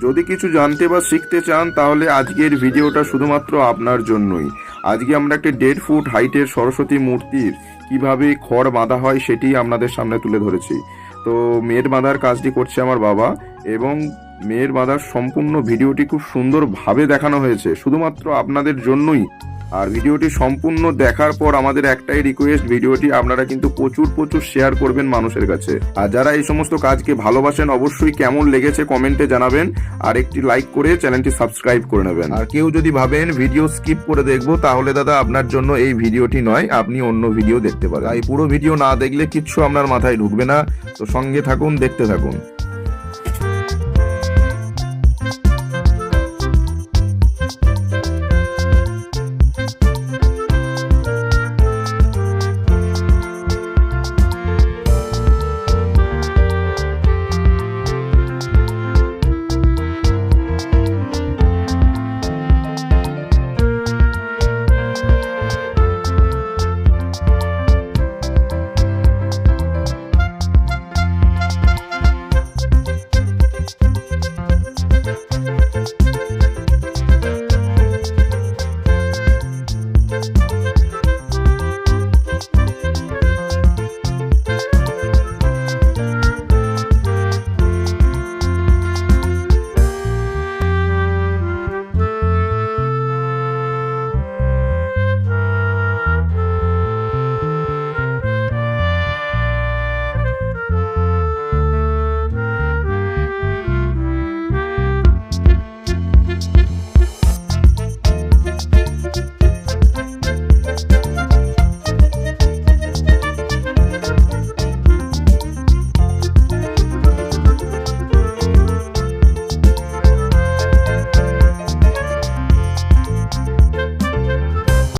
যদি কিছু জানতে বা শিখতে চান তাহলে আজকের ভিডিওটা শুধুমাত্র আপনার জন্যই। আজকে আমরা একটা 1.5 ফুট হাইটের সরস্বতী মূর্তির কিভাবে খড় বাঁধা হয় সেটি আপনাদের সামনে তুলে ধরেছি। তো মেয়ের বাঁধার কাজটি করছে আমার বাবা, এবং মেয়ের বাঁধার সম্পূর্ণ ভিডিওটি খুব সুন্দরভাবে দেখানো হয়েছে শুধুমাত্র আপনাদের জন্যই। আর ভিডিওটি সম্পূর্ণ দেখার পর আমাদের একটাই রিকোয়েস্ট, ভিডিওটি আপনারা কিন্তু প্রচুর শেয়ার করবেন মানুষের কাছে। আর যারা এই সমস্ত কাজকে ভালোবাসেন অবশ্যই কেমন লেগেছে কমেন্টে জানাবেন, আর একটি লাইক করে চ্যানেলটি সাবস্ক্রাইব করে নেবেন। আর কেউ যদি ভাবেন ভিডিও স্কিপ করে দেখবো, তাহলে দাদা আপনার জন্য এই ভিডিওটি নয়, আপনি অন্য ভিডিও দেখতে পারেন। এই পুরো ভিডিও না দেখলে কিচ্ছু আপনার মাথায় ঢুকবে না। তো সঙ্গে থাকুন, দেখতে থাকুন।